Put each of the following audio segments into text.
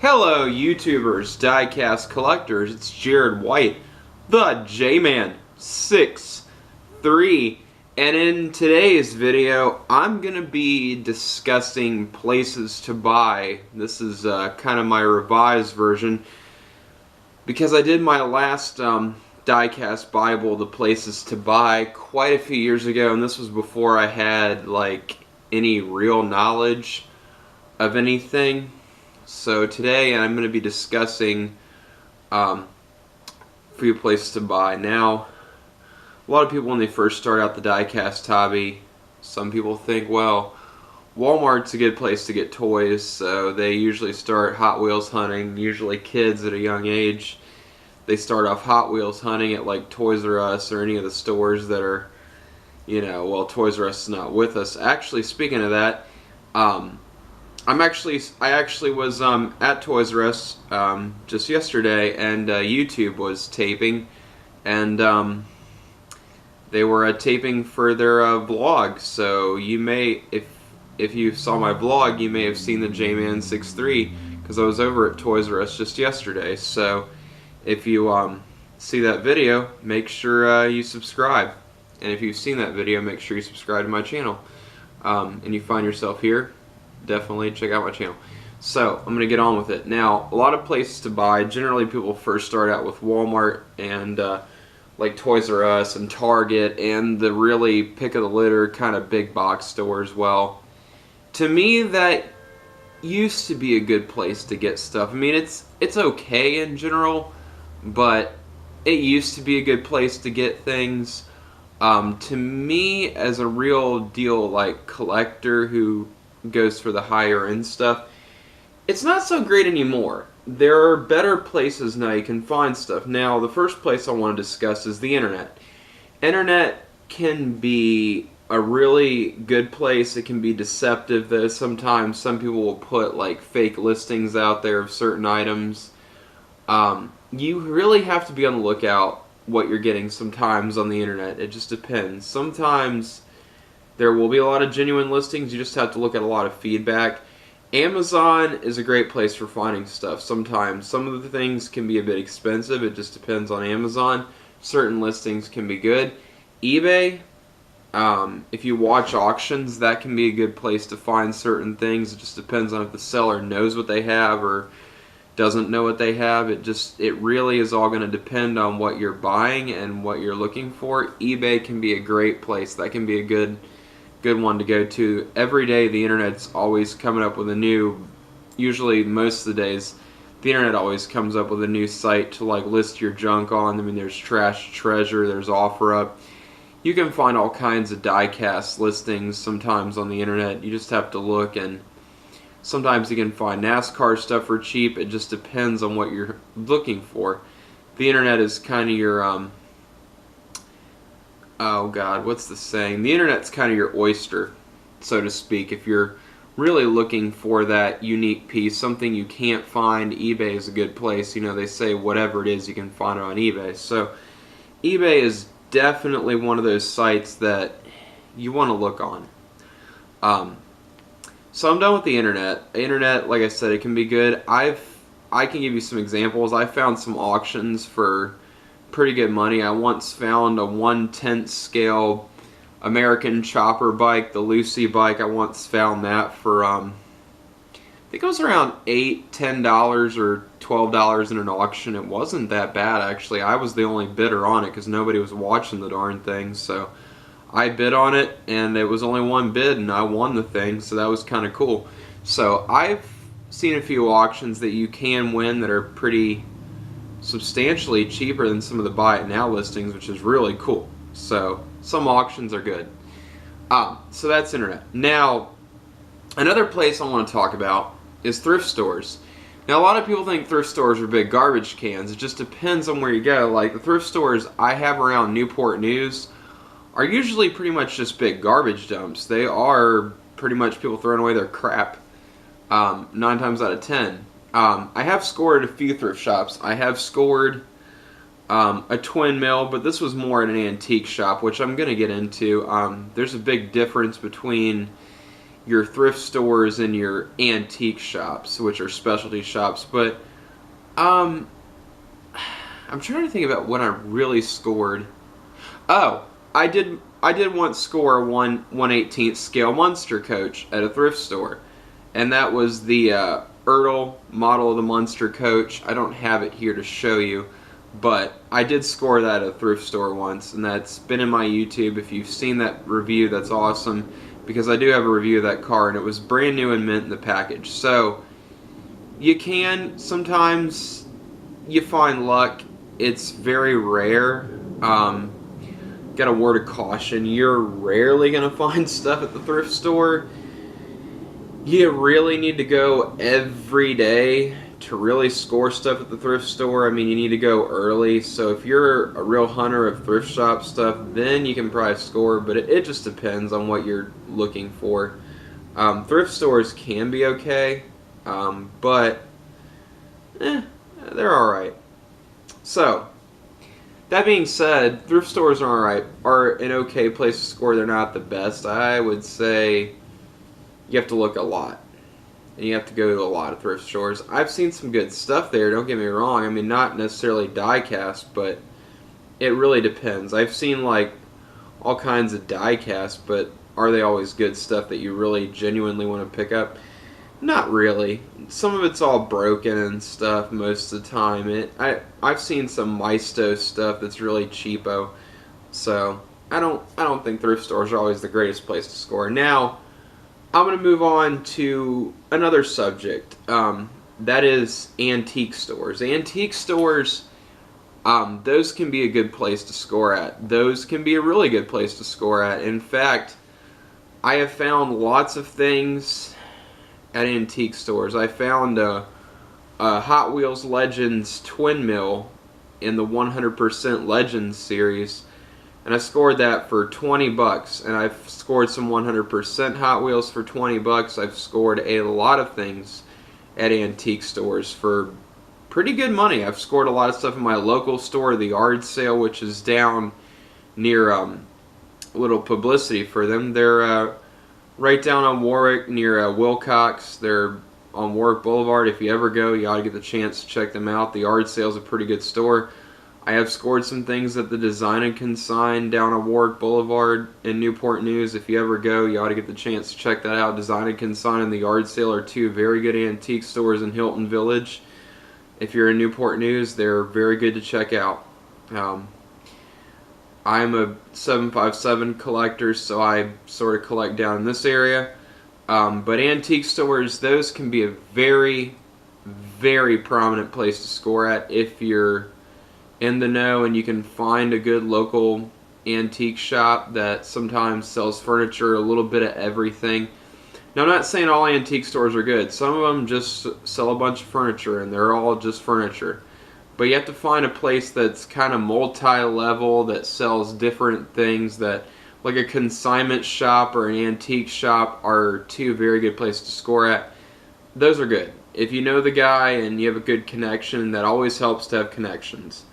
Hello YouTubers, diecast collectors, it's Jared White, the J-Man63, and in today's video I'm going to be discussing places to buy. This is kind of my revised version because I did my last diecast Bible, the places to buy, quite a few years ago, and this was before I had like any real knowledge of anything. So today I'm going to be discussing a few places to buy. Now, a lot of people when they first start out the diecast hobby, some people think, well, Walmart's a good place to get toys, so they usually start Hot Wheels hunting, usually kids at a young age. They start off Hot Wheels hunting at like Toys R Us or any of the stores that are, well, Toys R Us is not with us. Actually, speaking of that, I actually was at Toys R Us just yesterday, and YouTube was taping, and they were taping for their vlog. So you may, if you saw my vlog, you may have seen the J-Man63 because I was over at Toys R Us just yesterday. So if you see that video, make sure you subscribe, and if you've seen that video, make sure you subscribe to my channel. And you find yourself here, definitely check out my channel. So I'm going to get on with it. Now, a lot of places to buy. Generally people first start out with Walmart and like Toys R Us and Target and the really pick of the litter kind of big box stores. Well, to me that used to be a good place to get stuff. I mean, it's okay in general, but it used to be a good place to get things. To me, as a real deal like collector who goes for the higher end stuff, it's not so great anymore. There are better places now you can find stuff. Now, the first place I want to discuss is the internet. Internet can be a really good place. It can be deceptive though. Sometimes some people will put like fake listings out there of certain items. You really have to be on the lookout what you're getting sometimes on the internet. It just depends. Sometimes there will be a lot of genuine listings. You just have to look at a lot of feedback. Amazon is a great place for finding stuff. Sometimes some of the things can be a bit expensive. It just depends on Amazon. Certain listings can be good. eBay, if you watch auctions, that can be a good place to find certain things. It just depends on if the seller knows what they have or doesn't know what they have. It really is all going to depend on what you're buying and what you're looking for. eBay can be a great place. That can be a good one to go to. Every day the internet's always coming up with a new, usually most of the days, the internet always comes up with a new site to like list your junk on. I mean, there's Trash Treasure, there's OfferUp. You can find all kinds of diecast listings sometimes on the internet. You just have to look, and sometimes you can find NASCAR stuff for cheap. It just depends on what you're looking for. The internet is kind of your oh god, what's the saying? The internet's kind of your oyster, so to speak. If you're really looking for that unique piece, something you can't find, eBay is a good place. You know, they say whatever it is, you can find it on eBay. So eBay is definitely one of those sites that you want to look on. So I'm done with the internet. The internet, like I said, it can be good. I can give you some examples. I found some auctions for pretty good money. I once found a 1/10 scale American chopper bike, the Lucy bike. I once found that for I think it was around $8, $10 or $12 in an auction. It wasn't that bad actually. I was the only bidder on it because nobody was watching the darn thing. So I bid on it, and it was only one bid, and I won the thing, so that was kind of cool. So I've seen a few auctions that you can win that are pretty substantially cheaper than some of the buy it now listings, which is really cool. So some auctions are good. So that's internet. Now, another place I want to talk about is thrift stores. Now, a lot of people think thrift stores are big garbage cans. It just depends on where you go. Like the thrift stores I have around Newport News are usually pretty much just big garbage dumps. They are pretty much people throwing away their crap 9 times out of 10. I have scored a few thrift shops. I have scored a twin mill, but this was more at an antique shop, which I'm going to get into. There's a big difference between your thrift stores and your antique shops, which are specialty shops. But I'm trying to think about when I really scored. Oh, I did once score a 1/18th scale Munster coach at a thrift store, and that was the Ertl model of the Munster coach. I don't have it here to show you, but I did score that at a thrift store once, and that's been in my YouTube. If you've seen that review, that's awesome, because I do have a review of that car, and it was brand new and mint in the package. So you can sometimes you find luck. It's very rare. Got a word of caution: you're rarely gonna find stuff at the thrift store. You really need to go every day to really score stuff at the thrift store. I mean, you need to go early. So if you're a real hunter of thrift shop stuff, then you can probably score, but it just depends on what you're looking for. Thrift stores can be okay, but they're alright. So that being said, thrift stores are an okay place to score. They're not the best. I would say you have to look a lot, and you have to go to a lot of thrift stores. I've seen some good stuff there, don't get me wrong. I mean, not necessarily diecast, but it really depends. I've seen like all kinds of diecast, but are they always good stuff that you really genuinely want to pick up? Not really. Some of it's all broken and stuff most of the time. I've seen some Maisto stuff that's really cheapo. So I don't think thrift stores are always the greatest place to score. Now I'm going to move on to another subject. That is antique stores. Antique stores, those can be a good place to score at. Those can be a really good place to score at. In fact, I have found lots of things at antique stores. I found a Hot Wheels Legends twin mill in the 100% Legends series, and I scored that for 20 bucks. And I've scored some 100% Hot Wheels for 20 bucks. I've scored a lot of things at antique stores for pretty good money. I've scored a lot of stuff in my local store, the Yard Sale, which is down near a little publicity for them. They're right down on Warwick near Wilcox. They're on Warwick Boulevard. If you ever go, you ought to get the chance to check them out. The Yard Sale is a pretty good store. I have scored some things at the Design and Consign down on Warwick Boulevard in Newport News. If you ever go, you ought to get the chance to check that out. Design and Consign and the Yard Sale are two very good antique stores in Hilton Village. If you're in Newport News, they're very good to check out. I'm a 757 collector, so I sort of collect down in this area. But antique stores, those can be a very, very prominent place to score at if you're in the know and you can find a good local antique shop that sometimes sells furniture, a little bit of everything. Now, I'm not saying all antique stores are good. Some of them just sell a bunch of furniture, and they're all just furniture. But you have to find a place that's kind of multi-level, that sells different things, that like a consignment shop or an antique shop are two very good places to score at. Those are good. If you know the guy and you have a good connection, that always helps to have connections.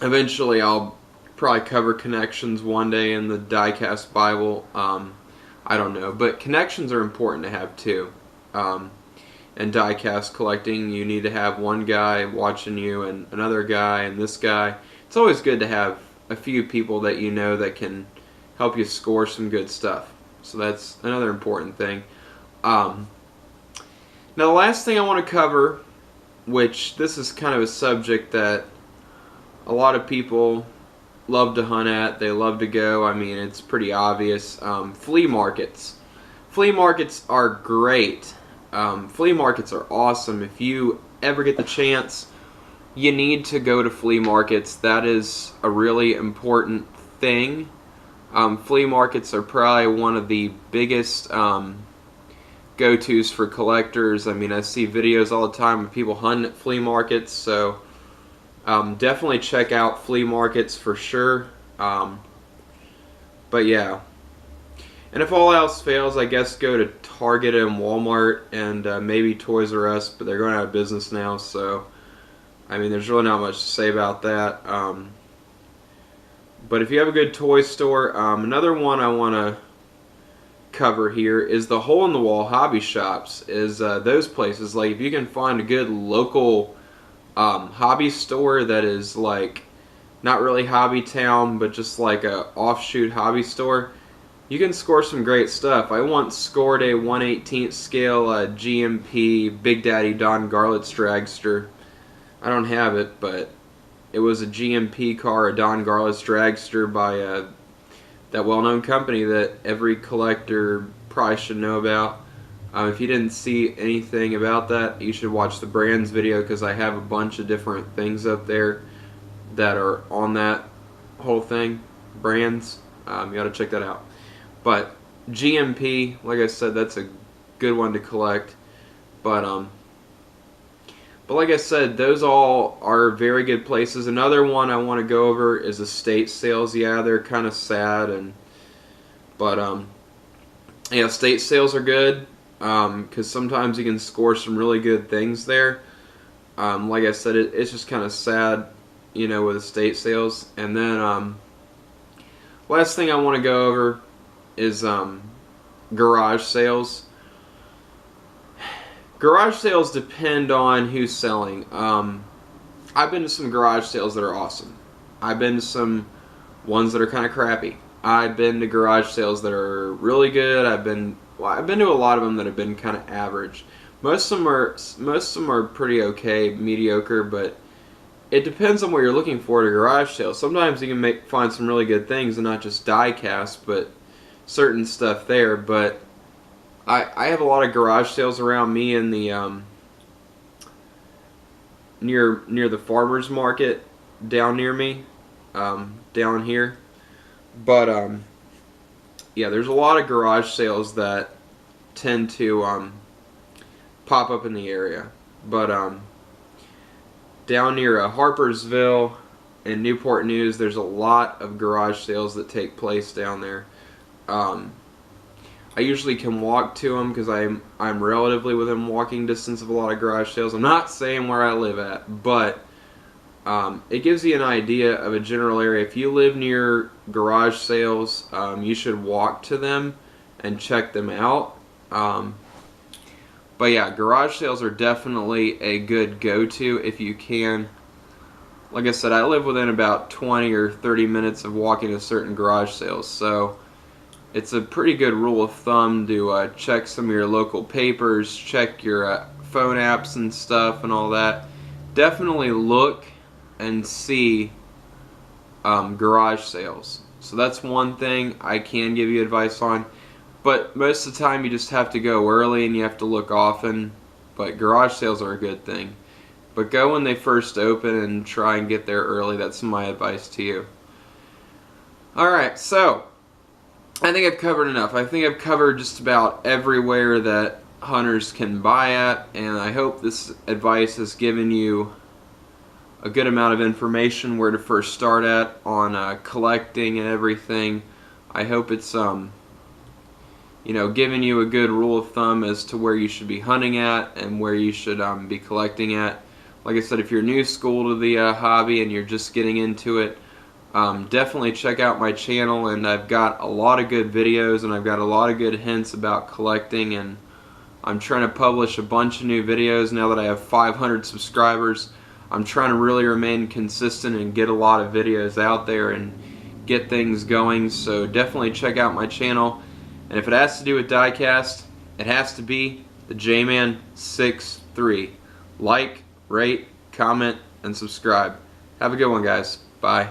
Eventually I'll probably cover connections one day in the diecast Bible. I don't know, but connections are important to have too. And diecast collecting, you need to have one guy watching you and another guy and this guy. It's always good to have a few people that you know that can help you score some good stuff. So that's another important thing. Now the last thing I want to cover, which this is kind of a subject that a lot of people love to hunt at, they love to go, I mean it's pretty obvious, flea markets. Flea markets are great. Flea markets are awesome. If you ever get the chance, you need to go to flea markets. That is a really important thing. Flea markets are probably one of the biggest go-tos for collectors. I mean, I see videos all the time of people hunting at flea markets, so definitely check out flea markets for sure. But yeah. And if all else fails, I guess go to Target and Walmart and maybe Toys R Us, but they're going out of business now, so I mean, there's really not much to say about that. But if you have a good toy store, another one I want to cover here is the hole-in-the-wall hobby shops. Is those places, like if you can find a good local hobby store that is like not really hobby town but just like a offshoot hobby store, you can score some great stuff. I once scored a 1/18 scale GMP Big Daddy Don Garlits dragster. I don't have it, but it was a GMP car, a Don Garlits dragster by that well-known company that every collector probably should know about. If you didn't see anything about that, you should watch the brands video, because I have a bunch of different things up there that are on that whole thing, brands. You got to check that out. But GMP, like I said, that's a good one to collect. But like I said, those all are very good places. Another one I want to go over is estate sales. Yeah, they're kind of sad, but yeah, estate sales are good, because sometimes you can score some really good things there. Like I said, it's just kind of sad, you know, with estate sales. And then last thing I want to go over is garage sales. Garage sales depend on who's selling. I've been to some garage sales that are awesome. I've been to some ones that are kind of crappy. I've been to garage sales that are really good. I've been to a lot of them that have been kind of average. Most of them are pretty okay, mediocre, but it depends on what you're looking for at a garage sale. Sometimes you can find some really good things, and not just die-cast, but certain stuff there. But I have a lot of garage sales around me in the near the farmers market down near me, down here. But yeah, there's a lot of garage sales that tend to pop up in the area. But down near Harpersville and Newport News, there's a lot of garage sales that take place down there. I usually can walk to them because I'm relatively within walking distance of a lot of garage sales. I'm not saying where I live at, but it gives you an idea of a general area. If you live near garage sales, you should walk to them and check them out. But yeah, garage sales are definitely a good go-to if you can. Like I said, I live within about 20 or 30 minutes of walking to certain garage sales, so it's a pretty good rule of thumb to check some of your local papers, check your phone apps and stuff and all that. Definitely look and see garage sales. So that's one thing I can give you advice on. But most of the time you just have to go early and you have to look often. But garage sales are a good thing. But go when they first open and try and get there early. That's my advice to you. Alright, so I think I've covered enough. I think I've covered just about everywhere that hunters can buy at, and I hope this advice has given you a good amount of information where to first start at on collecting and everything. I hope it's giving you a good rule of thumb as to where you should be hunting at and where you should be collecting at. Like I said, if you're new school to the hobby and you're just getting into it, definitely check out my channel, and I've got a lot of good videos and I've got a lot of good hints about collecting, and I'm trying to publish a bunch of new videos now that I have 500 subscribers. I'm trying to really remain consistent and get a lot of videos out there and get things going, so definitely check out my channel. And if it has to do with diecast, it has to be the J-Man 63. Like, rate, comment, and subscribe. Have a good one, guys. Bye.